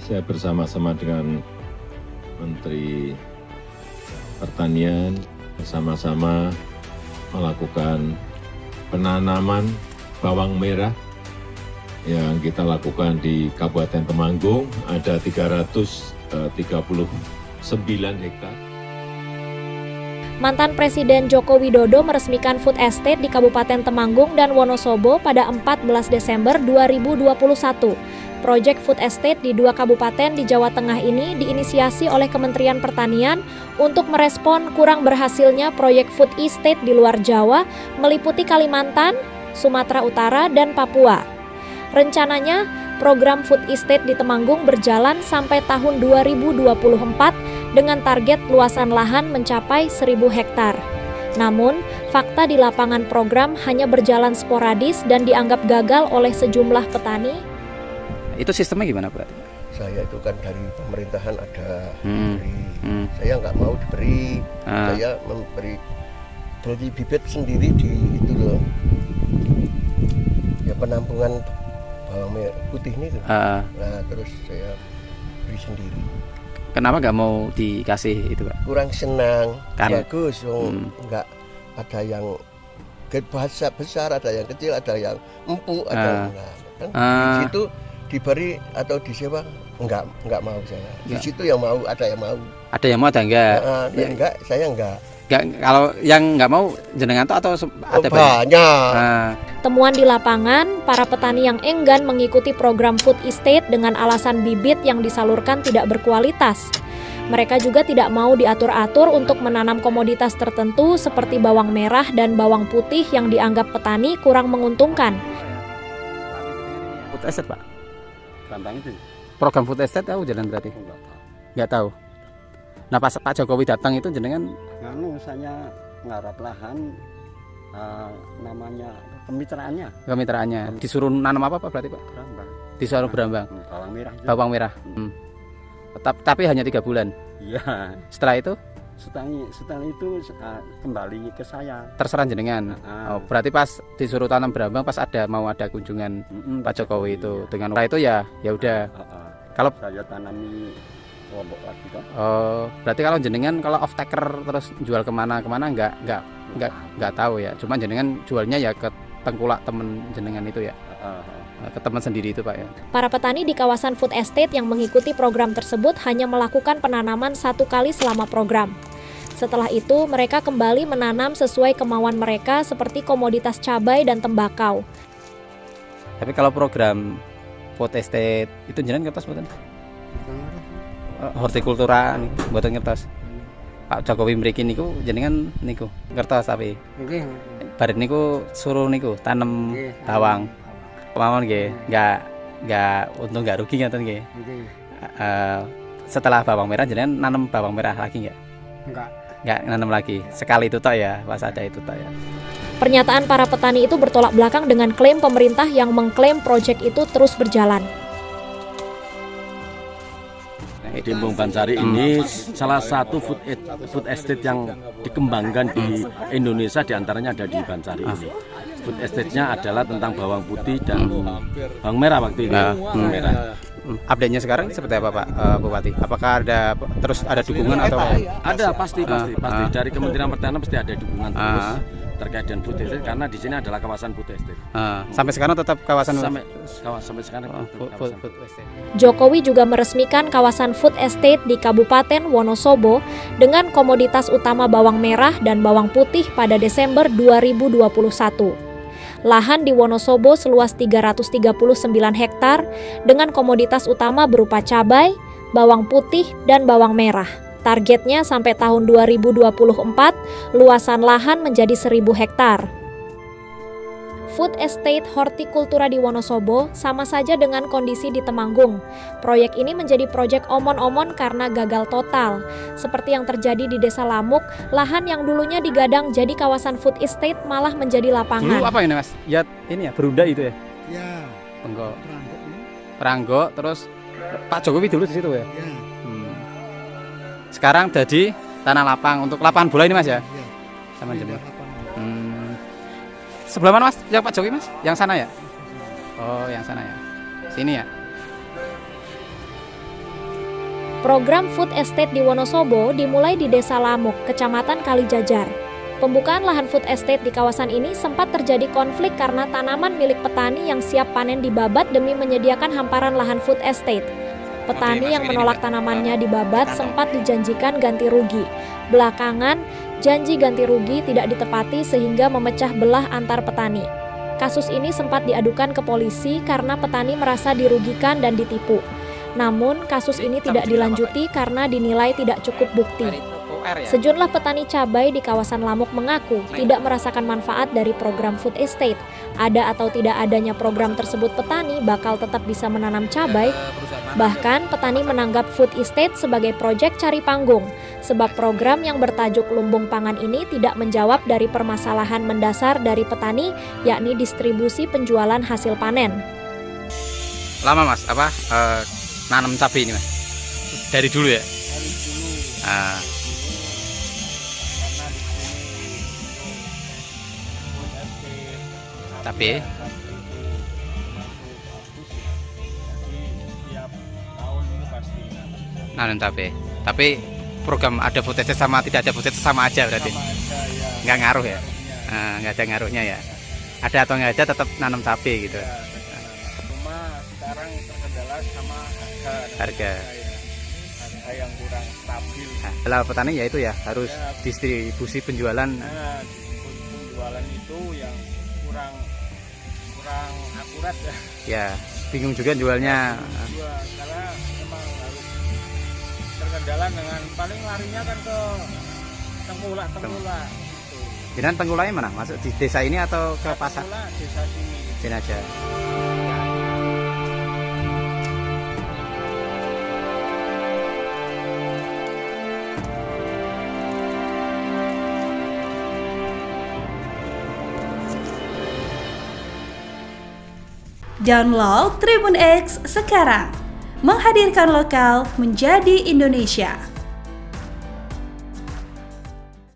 saya bersama-sama dengan Menteri Pertanian bersama-sama melakukan penanaman bawang merah yang kita lakukan di Kabupaten Temanggung. Ada 339 hektar. Mantan Presiden Joko Widodo meresmikan food estate di Kabupaten Temanggung dan Wonosobo pada 14 Desember 2021. Proyek food estate di dua kabupaten di Jawa Tengah ini diinisiasi oleh Kementerian Pertanian untuk merespon kurang berhasilnya proyek food estate di luar Jawa, meliputi Kalimantan, Sumatera Utara, dan Papua. Rencananya, program food estate di Temanggung berjalan sampai tahun 2024 dengan target luasan lahan mencapai 1.000 hektar. Namun, fakta di lapangan program hanya berjalan sporadis dan dianggap gagal oleh sejumlah petani. Itu sistemnya gimana berarti? Saya itu kan dari pemerintahan ada diberi. Saya nggak mau diberi. Saya memberi beli bibit sendiri di itu loh. Ya penampungan bawang merah putih ini tuh. Nah terus saya beri sendiri. Kenapa nggak mau dikasih itu, Pak? Kurang senang. Kan. Bagus, nggak ada yang besar, ada yang kecil, ada yang empuk, ada yang kan di situ diberi atau disewa enggak mau saya. Di situ yang mau, ada yang mau. Ada yang mau, ada enggak? Enggak, saya enggak. Kalau yang enggak mau jenengan atau ada banyak. Temuan di lapangan, para petani yang enggan mengikuti program food estate dengan alasan bibit yang disalurkan tidak berkualitas. Mereka juga tidak mau diatur-atur untuk menanam komoditas tertentu seperti bawang merah dan bawang putih yang dianggap petani kurang menguntungkan. Food estate, Pak? Gampang itu. Program food estate tahu jalan berarti? Enggak tahu. Nah pas Pak Jokowi datang itu jenengan saya ngarap lahan namanya kemitraannya. Disuruh nanam apa Pak berarti Pak? Berambang. Disuruh berambang. Bawang merah. Bawang merah. Tapi hanya 3 bulan. Iya. Setelah itu? Setelah itu kembali ke saya. Terserah jenengan. Oh, berarti pas disuruh tanam berambang pas mau ada kunjungan Pak Jokowi itu dengan itu ya udah. Kalau saya tanami lombok lagi toh. Oh, berarti kalau jenengan kalau off taker terus jual kemana nggak tahu ya. Cuma jenengan jualnya ya ke tengkulak temen jenengan itu ya. Ke teman sendiri itu Pak ya. Para petani di kawasan food estate yang mengikuti program tersebut hanya melakukan penanaman 1 kali selama program. Setelah itu, mereka kembali menanam sesuai kemauan mereka seperti komoditas cabai dan tembakau. Tapi kalau program food estate itu jenengan ngertos mboten? Hortikultura mboten ngertos. Pak Jokowi mriki niku jenengan niku ngertos tapi. Nggih. Barit niku suruh niku tanem bawang. Kemauan nggih, enggak untung enggak rugi ngoten nggih. Setelah bawang merah jenengan nanam bawang merah lagi enggak? Enggak nanam lagi. Sekali itu tok ya, pas ada itu tok ya. Pernyataan para petani itu bertolak belakang dengan klaim pemerintah yang mengklaim proyek itu terus berjalan. Dembong Bansari ini salah satu food estate yang dikembangkan di Indonesia, diantaranya ada di Bansari ini. Food estate-nya adalah tentang bawang putih dan bawang merah waktu itu. Merah. Update-nya sekarang seperti apa Pak Bupati? Apakah terus ada dukungan atau? Ada pasti dari Kementerian Pertanian pasti ada dukungan terus terkait dengan food estate karena di sini adalah kawasan food estate. Sampai sekarang tetap kawasan sampai sekarang food estate. Jokowi juga meresmikan kawasan food estate di Kabupaten Wonosobo dengan komoditas utama bawang merah dan bawang putih pada Desember 2021. Lahan di Wonosobo seluas 339 hektar dengan komoditas utama berupa cabai, bawang putih, dan bawang merah. Targetnya sampai tahun 2024, luasan lahan menjadi 1.000 hektar. Food estate hortikultura di Wonosobo sama saja dengan kondisi di Temanggung. Proyek ini menjadi proyek omon-omon karena gagal total. Seperti yang terjadi di Desa Lamuk, lahan yang dulunya digadang jadi kawasan food estate malah menjadi lapangan. Dulu apa ini Mas? Ya ini ya, Berunda itu ya? Ya. Peranggo, terus Pak Jokowi dulu di situ ya? Sekarang jadi tanah lapang untuk lapangan bola ini Mas ya? Sama aja. Sebelah mana Mas? Yang Pak Jokowi Mas? Yang sana ya? Oh yang sana ya? Sini ya? Program Food Estate di Wonosobo dimulai di Desa Lamuk, Kecamatan Kalijajar. Pembukaan lahan food estate di kawasan ini sempat terjadi konflik karena tanaman milik petani yang siap panen dibabat demi menyediakan hamparan lahan food estate. Petani yang menolak tanamannya dibabat sempat dijanjikan ganti rugi. Belakangan, janji ganti rugi tidak ditepati sehingga memecah belah antar petani. Kasus ini sempat diadukan ke polisi karena petani merasa dirugikan dan ditipu. Namun, kasus ini tidak dilanjuti karena dinilai tidak cukup bukti. Sejumlah petani cabai di kawasan Lamuk mengaku tidak merasakan manfaat dari program food estate. Ada atau tidak adanya program tersebut, petani bakal tetap bisa menanam cabai. Bahkan, petani menanggap food estate sebagai proyek cari panggung, sebab program yang bertajuk Lumbung Pangan ini tidak menjawab dari permasalahan mendasar dari petani, yakni distribusi penjualan hasil panen. Lama Mas, nanam cabai ini Mas? Dari dulu ya? Dari dulu. Tapi nanam cabai. Tapi program ada food estate sama tidak ada food estate sama aja berarti? Nggak ngaruh ya? Nggak ada ngaruhnya ya? Ada atau nggak ada tetap nanam cabai gitu? Cuma sekarang terkendala sama harga yang kurang stabil. Kalau petani ya itu ya harus distribusi penjualan. Penjualan itu yang kurang akurat ya. Ya, bingung juga jualnya. Karena memang harus terkendala dengan paling larinya kan ke Tengkulak. Jadi Tengkulaknya mana? Masuk di desa ini atau ke pasar? Desa sini. Sini aja. Download Tribun X sekarang, menghadirkan lokal menjadi Indonesia.